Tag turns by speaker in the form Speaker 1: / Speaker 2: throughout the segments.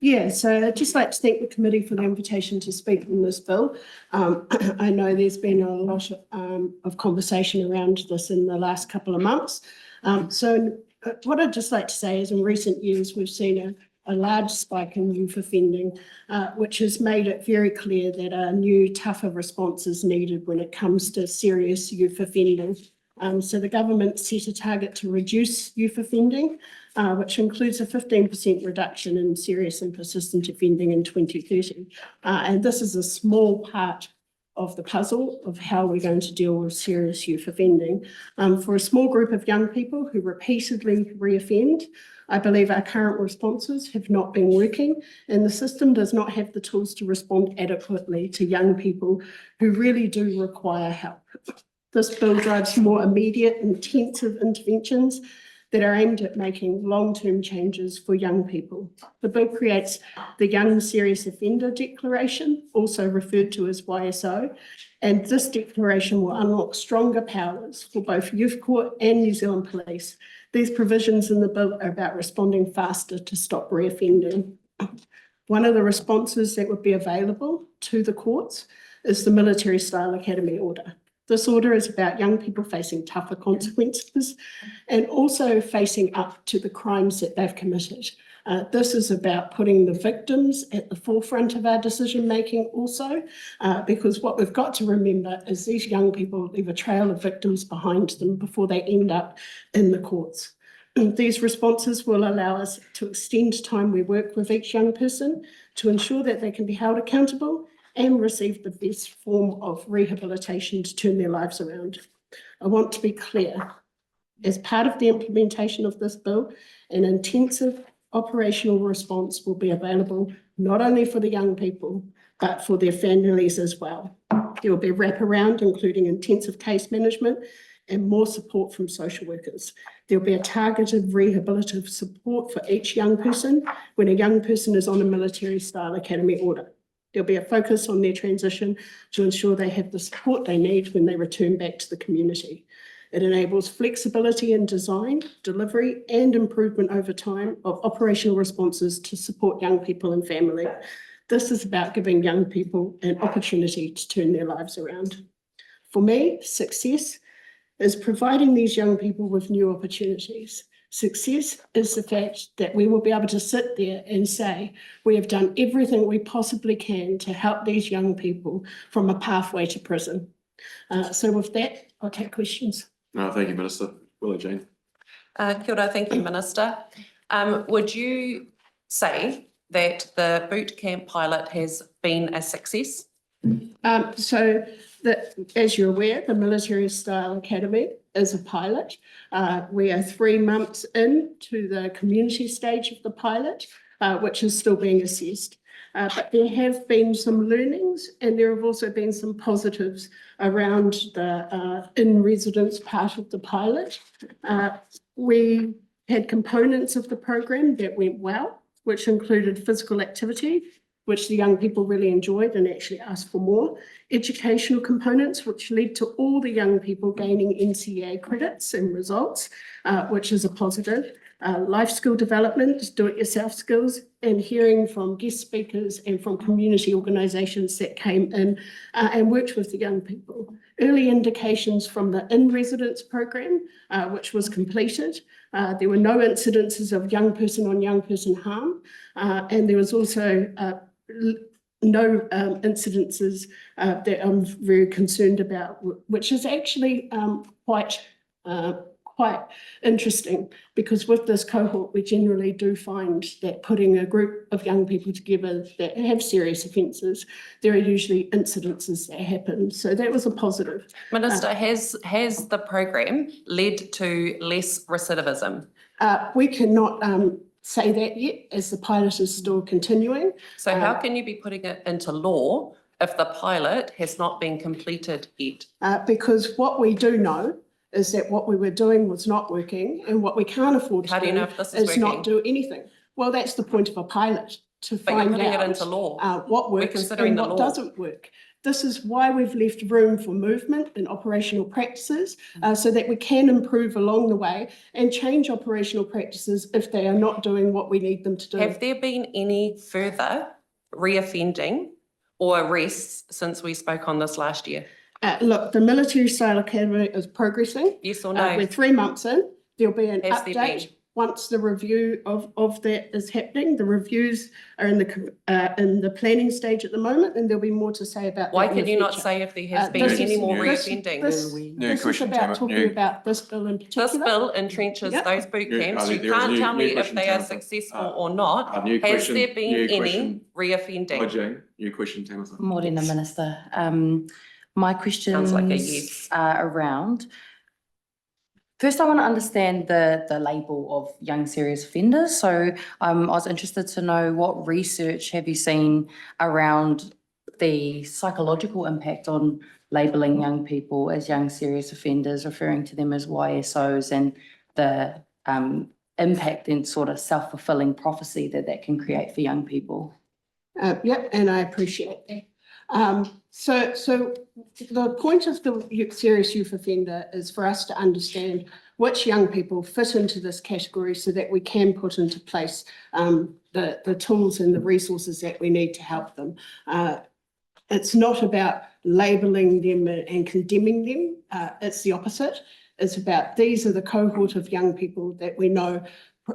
Speaker 1: Yeah, so I'd just like to thank the committee for the invitation to speak on this bill. I know there's been a lot of conversation around this in the last couple of months. What I'd just like to say is in recent years, we've seen a large spike in youth offending, which has made it very clear that a new, tougher response is needed when it comes to serious youth offending. So the government set a target to reduce youth offending, which includes a 15% reduction in serious and persistent offending in 2030. And this is a small part of the puzzle of how we're going to deal with serious youth offending. For a small group of young people who repeatedly reoffend, I believe our current responses have not been working, and the system does not have the tools to respond adequately to young people who really do require help. This bill drives more immediate, intensive interventions that are aimed at making long-term changes for young people. The bill creates the Young Serious Offender Declaration, also referred to as YSO, and this declaration will unlock stronger powers for both Youth Court and New Zealand Police. These provisions in the bill are about responding faster to stop reoffending. One of the responses that would be available to the courts is the military-style academy order. This order is about young people facing tougher consequences and also facing up to the crimes that they've committed. This is about putting the victims at the forefront of our decision-making also, because what we've got to remember is these young people leave a trail of victims behind them before they end up in the courts. These responses will allow us to extend time we work with each young person to ensure that they can be held accountable and receive the best form of rehabilitation to turn their lives around. I want to be clear, as part of the implementation of this bill, an intensive operational response will be available not only for the young people, but for their families as well. There will be wraparound, including intensive case management and more support from social workers. There will be a targeted rehabilitative support for each young person when a young person is on a military-style academy order. There'll be a focus on their transition to ensure they have the support they need when they return back to the community. It enables flexibility in design, delivery, and improvement over time of operational responses to support young people and family. This is about giving young people an opportunity to turn their lives around. For me, success is providing these young people with new opportunities. Success is the fact that we will be able to sit there and say, we have done everything we possibly can to help these young people from a pathway to prison. So with that, I'll take questions.
Speaker 2: No, thank you, Minister. Willow Jane.
Speaker 3: Kia ora, thank you, Minister. Would you say that the boot camp pilot has been a success? As you're aware, the military-style academy is a pilot. We are 3 months into the community stage of the pilot, which is still being assessed. But there have been some learnings, and there have also been some positives around the in-residence part of the pilot. We had components of the program that went well, which included physical activity, which the young people really enjoyed and actually asked for more. Educational components, which led to all the young people gaining NCA credits and results, which is a positive. Life skill development, do-it-yourself skills, and hearing from guest speakers and from community organisations that came in and worked with the young people. Early indications from the in-residence program, which was completed. There were no incidences of young person on young person harm, and there was also no incidences that I'm very concerned about, which is actually quite interesting, because with this cohort, we generally do find that putting a group of young people together that have serious offences, there are usually incidences that happen. So that was a positive. Minister, has the program led to less recidivism?
Speaker 1: We cannot say that yet, as the pilot is still continuing.
Speaker 3: So how can you be putting it into law if the pilot has not been completed yet?
Speaker 1: Because what we do know is that what we were doing was not working, and what we can't afford to do is not do anything. Well, that's the point of a pilot. to
Speaker 4: But you're
Speaker 1: find
Speaker 4: putting it
Speaker 1: out
Speaker 4: into law.
Speaker 1: what
Speaker 4: We're
Speaker 1: works
Speaker 4: considering
Speaker 1: and
Speaker 4: the
Speaker 1: what
Speaker 4: law.
Speaker 1: doesn't work. This is why we've left room for movement in operational practices so that we can improve along the way and change operational practices if they are not doing what we need them to do.
Speaker 4: Have there been any further reoffending or arrests since we spoke on this last year?
Speaker 1: Look, the Military Style Academy is progressing.
Speaker 4: Yes or no?
Speaker 1: We're 3 months in. There'll be an
Speaker 4: Has there
Speaker 1: update
Speaker 4: been?
Speaker 1: once the review of that is happening. The reviews are in the planning stage at the moment, and there'll be more to say about
Speaker 4: Why
Speaker 1: that in
Speaker 4: can
Speaker 1: the
Speaker 4: you not
Speaker 1: future.
Speaker 4: say if there has been
Speaker 1: This
Speaker 4: any
Speaker 1: is-
Speaker 4: more
Speaker 2: this-
Speaker 4: reoffending?
Speaker 1: This is
Speaker 2: question,
Speaker 1: about
Speaker 2: Tamatha.
Speaker 1: talking about this bill in particular.
Speaker 4: This bill entrenches
Speaker 1: Yep.
Speaker 4: those boot
Speaker 2: New-
Speaker 4: camps.
Speaker 2: there
Speaker 4: You
Speaker 2: is
Speaker 4: can't
Speaker 2: new-
Speaker 4: tell
Speaker 2: new
Speaker 4: me if
Speaker 2: question,
Speaker 4: they are
Speaker 2: Tamatha.
Speaker 4: successful or not.
Speaker 2: New
Speaker 4: Has
Speaker 2: question,
Speaker 4: there been
Speaker 2: new
Speaker 4: any
Speaker 2: question.
Speaker 4: reoffending?
Speaker 2: Hi, Jane. New question, Tamatha.
Speaker 5: Morena Minister. My questions
Speaker 4: Sounds like a yes.
Speaker 5: are around. First, I want to understand the label of young serious offenders. So I was interested to know what research have you seen around the psychological impact on labelling young people as young serious offenders, referring to them as YSOs, and the impact and sort of self-fulfilling prophecy that can create for young people?
Speaker 1: Yep, and I appreciate that. So the point of the serious youth offender is for us to understand which young people fit into this category so that we can put into place the tools and the resources that we need to help them. It's not about labelling them and condemning them. It's the opposite. It's about these are the cohort of young people that we know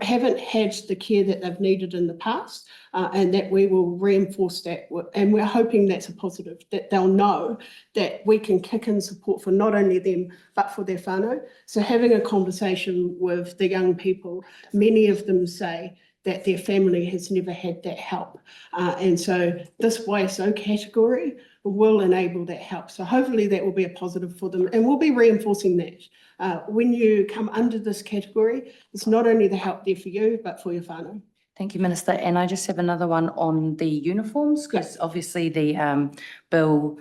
Speaker 1: haven't had the care that they've needed in the past, and that we will reinforce that. And we're hoping that's a positive, that they'll know that we can kick in support for not only them, but for their whānau. So having a conversation with the young people, many of them say that their family has never had that help. And so this YSO category will enable that help. So hopefully that will be a positive for them, and we'll be reinforcing that. When you come under this category, it's not only the help there for you, but for your whānau.
Speaker 5: Thank you, Minister. And I just have another one on the uniforms, because obviously the bill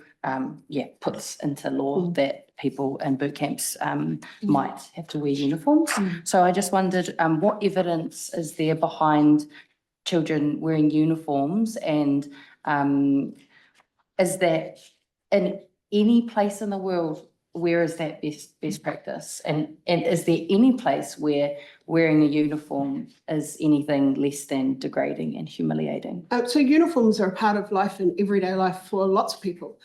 Speaker 5: puts into law that people in boot camps might have to wear uniforms. So I just wondered what evidence is there behind children wearing uniforms, and is that in any place in the world, where is that best practice? And is there any place where wearing a uniform is anything less than degrading and humiliating?
Speaker 1: So uniforms are a part of life and everyday life for lots of people.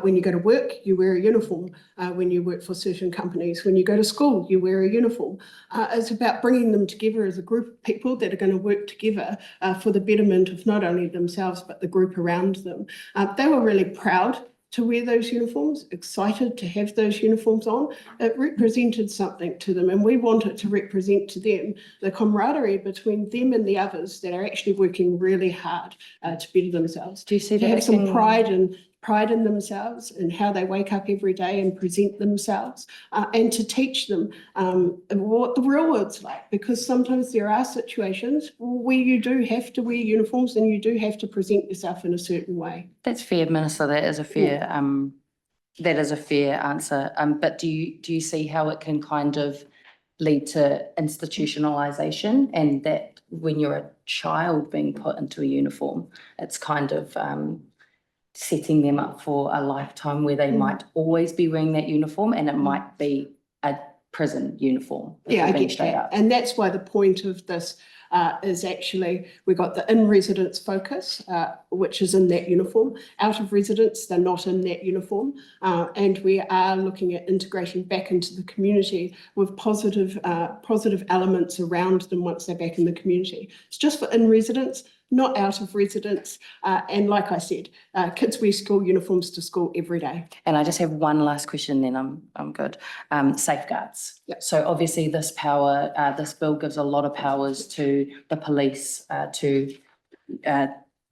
Speaker 1: When you go to work, you wear a uniform. When you work for certain companies, when you go to school, you wear a uniform. It's about bringing them together as a group of people that are going to work together for the betterment of not only themselves, but the group around them. They were really proud to wear those uniforms, excited to have those uniforms on. It represented something to them, and we want it to represent to them the camaraderie between them and the others that are actually working really hard to better themselves.
Speaker 5: Do you see
Speaker 1: To
Speaker 5: that
Speaker 1: have some
Speaker 5: making-
Speaker 1: pride in themselves and how they wake up every day and present themselves, and to teach them what the real world's like, because sometimes there are situations where you do have to wear uniforms and you do have to present yourself in a certain way.
Speaker 5: That's fair, Minister. That is a fair answer. But do you see how it can kind of lead to institutionalization, and that when you're a child being put into a uniform, it's kind of setting them up for a lifetime where they might always be wearing that uniform, and it might be a prison uniform.
Speaker 1: Yeah, I
Speaker 5: being
Speaker 1: get
Speaker 5: straight
Speaker 1: that.
Speaker 5: up.
Speaker 1: And that's why the point of this is actually, we got the in-residence focus, which is in that uniform. Out of residence, they're not in that uniform. And we are looking at integrating back into the community with positive elements around them once they're back in the community. It's just for in-residence, not out of residence. And like I said, kids wear school uniforms to school every day.
Speaker 5: And I just have one last question, then I'm good. Safeguards.
Speaker 1: Yep.
Speaker 5: So obviously this bill gives a lot of powers to the police to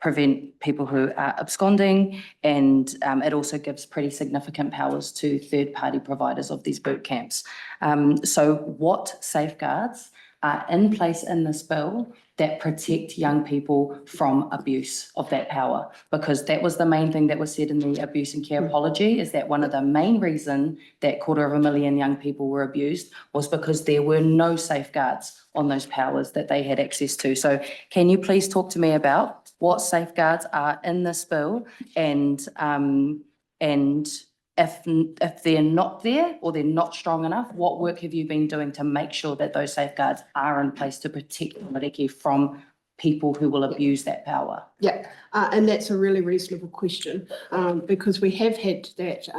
Speaker 5: prevent people who are absconding, and it also gives pretty significant powers to third-party providers of these boot camps. So what safeguards are in place in this bill that protect young people from abuse of that power? Because that was the main thing that was said in the abuse and care apology, is that one of the main reason that 250,000 young people were abused was because there were no safeguards on those powers that they had access to. So can you please talk to me about what safeguards are in this bill, and if they're not there or they're not strong enough, what work have you been doing to make sure that those safeguards are in place to protect Mariki from people who will abuse that power?
Speaker 1: Yeah, and that's a really reasonable question, because we have had that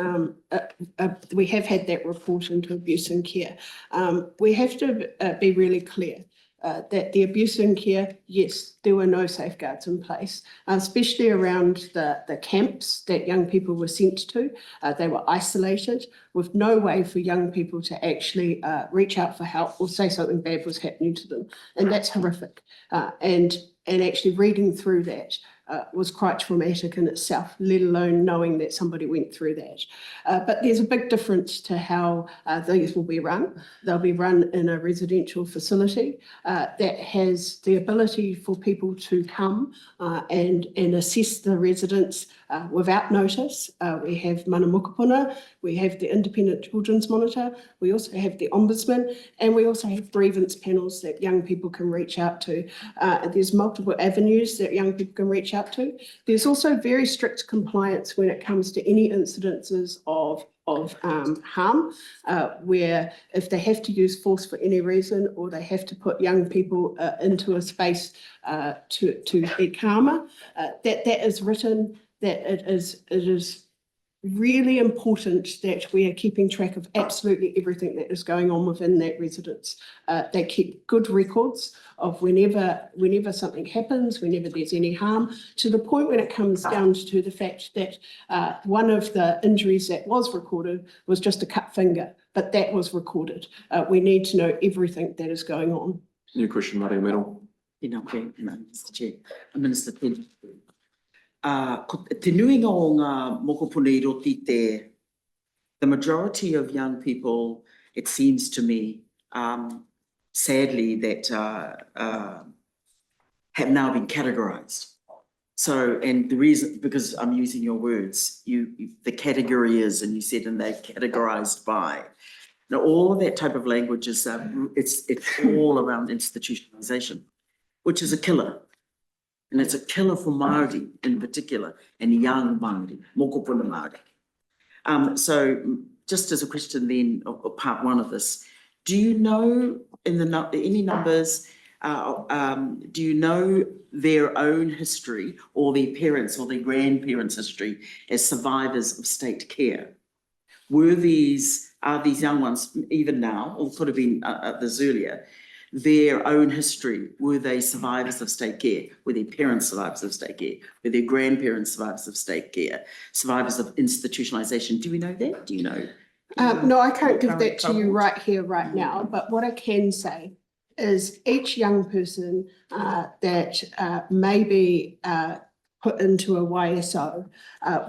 Speaker 1: report into abuse and care. We have to be really clear that the abuse and care, yes, there were no safeguards in place, especially around the camps that young people were sent to. They were isolated with no way for young people to actually reach out for help or say something bad was happening to them. And that's horrific. And actually reading through that was quite traumatic in itself, let alone knowing that somebody went through that. But there's a big difference to how these will be run. They'll be run in a residential facility that has the ability for people to come and assess the residents without notice. We have Mana Mokopuna, we have the Independent Children's Monitor, we also have the Ombudsman, and we also have grievance panels that young people can reach out to. There's multiple avenues that young people can reach out to. There's also very strict compliance when it comes to any incidences of harm, where if they have to use force for any reason, or they have to put young people into a space to be calmer, that is written, that it is really important that we are keeping track of absolutely everything that is going on within that residence. They keep good records of whenever something happens, whenever there's any harm, to the point when it comes down to the fact that one of the injuries that was recorded was just a cut finger, but that was recorded. We need to know everything that is going on.
Speaker 2: New question, Mariameno.
Speaker 6: Mr. Chair. Minister Karen. Te nuinga o ngā mokopuna I roti te, the majority of young people, it seems to me, sadly, that have now been categorized. So, and the reason, because I'm using your words, the category is, and you said, and they're categorized by. Now, all of that type of language is, it's all around institutionalization, which is a killer. And it's a killer for Māori in particular, and young Māori, mokopuna Māori. So just as a question then, of part one of this, do you know in any numbers, do you know their own history or their parents or their grandparents' history as survivors of state care? Are these young ones, even now, or could have been this earlier, their own history? Were they survivors of state care? Were their parents survivors of state care? Were their grandparents survivors of state care? Survivors of institutionalization? Do we know that? Do you know?
Speaker 1: No, I can't give that to you right here, right now, but what I can say is each young person that may be put into a YSO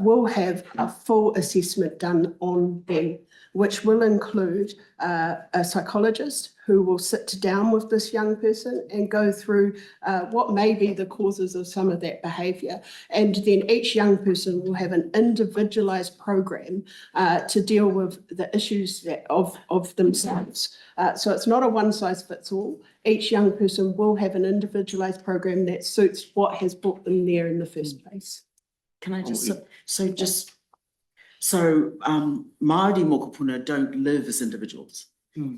Speaker 1: will have a full assessment done on them, which will include a psychologist who will sit down with this young person and go through what may be the causes of some of that behaviour. And then each young person will have an individualised program to deal with the issues of themselves. So it's not a one-size-fits-all. Each young person will have an individualised program that suits what has brought them there in the first place.
Speaker 6: Can I just, so Māori mokopuna don't live as individuals,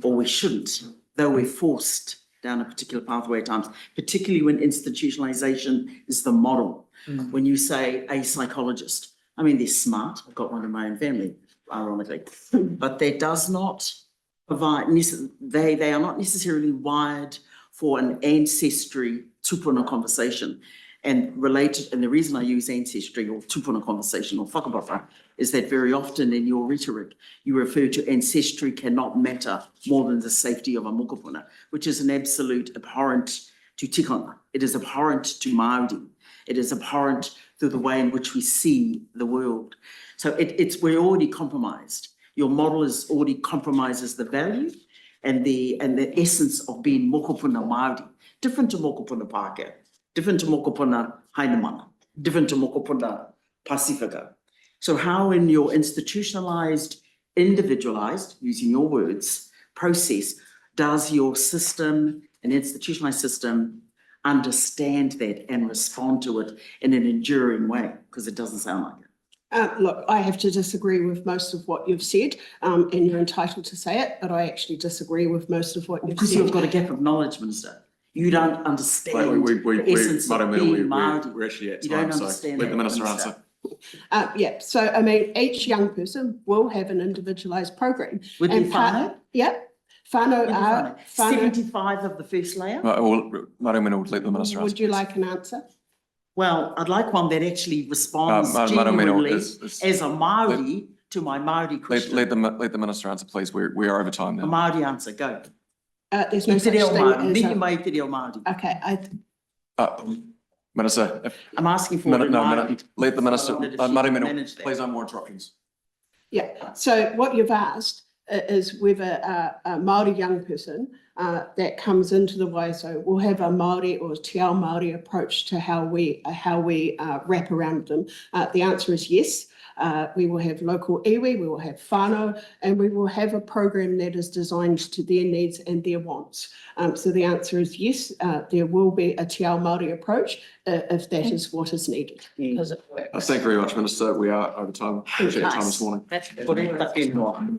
Speaker 6: or we shouldn't, though we're forced down a particular pathway at times, particularly when institutionalization is the model. When you say a psychologist, I mean, they're smart. I've got one in my own family, ironically, but that does not provide, they are not necessarily wired for an ancestry tupuna conversation. And related, and the reason I use ancestry or tupuna conversation or whakapapa is that very often in your rhetoric, you refer to ancestry cannot matter more than the safety of a mokopuna, which is an absolute abhorrent to tikanga. It is abhorrent to Māori. It is abhorrent to the way in which we see the world. So we're already compromised. Your model is already compromises the value and the essence of being mokopuna Māori, different to mokopuna Pākehā, different to mokopuna Hainamana, different to mokopuna Pasifika. So how in your institutionalized, individualized, using your words, process, does your system, an institutionalized system, understand that and respond to it in an enduring way? Because it doesn't sound like it.
Speaker 1: Look, I have to disagree with most of what you've said, and you're entitled to say it, but I actually disagree with most of what you've
Speaker 6: Because you've
Speaker 1: said.
Speaker 6: got a gap of knowledge, Minister. You don't understand
Speaker 2: We,
Speaker 6: the essence of
Speaker 2: Mariameno,
Speaker 6: being Māori.
Speaker 2: we're actually at
Speaker 6: You don't
Speaker 2: time, so
Speaker 6: understand
Speaker 2: let
Speaker 6: that,
Speaker 2: the Minister
Speaker 6: Minister.
Speaker 2: answer.
Speaker 1: Yeah, so I mean, each young person will have an individualised program.
Speaker 6: With their
Speaker 1: And
Speaker 6: whānau?
Speaker 1: Yeah, whānau
Speaker 6: With their
Speaker 1: are,
Speaker 6: whānau.
Speaker 1: whānau,
Speaker 6: 75 of the first layer?
Speaker 2: Mariameno would let the Minister answer.
Speaker 1: would you
Speaker 2: please.
Speaker 1: like an answer?
Speaker 6: Well, I'd like one that actually responds
Speaker 2: Mariameno,
Speaker 6: genuinely
Speaker 2: is-
Speaker 6: as a Māori to my Māori question.
Speaker 2: Let the Minister answer, please. We are over time
Speaker 6: A
Speaker 2: now.
Speaker 6: Māori answer, go.
Speaker 1: There's no
Speaker 6: I
Speaker 1: such
Speaker 6: te reo
Speaker 1: thing
Speaker 6: Māori,
Speaker 1: as
Speaker 6: niki
Speaker 1: a,
Speaker 6: mai te reo Māori.
Speaker 1: okay,
Speaker 2: Minister,
Speaker 6: I'm asking for it in Māori.
Speaker 2: let the Minister,
Speaker 6: I wondered if she could
Speaker 2: Mariameno,
Speaker 6: manage that.
Speaker 2: please, no more interruptions.
Speaker 1: yeah, so what you've asked is whether a Māori young person that comes into the waiso will have a Māori or te ao Māori approach to how we wrap around them. The answer is yes. We will have local iwi, we will have whānau, and we will have a program that is designed to their needs and their wants. So the answer is yes, there will be a te ao Māori approach if that is what is needed.
Speaker 5: Because it works.
Speaker 2: Thank you very much, Minister. We are over time. Appreciate your time this morning.
Speaker 5: That's
Speaker 6: Kore ta whenua.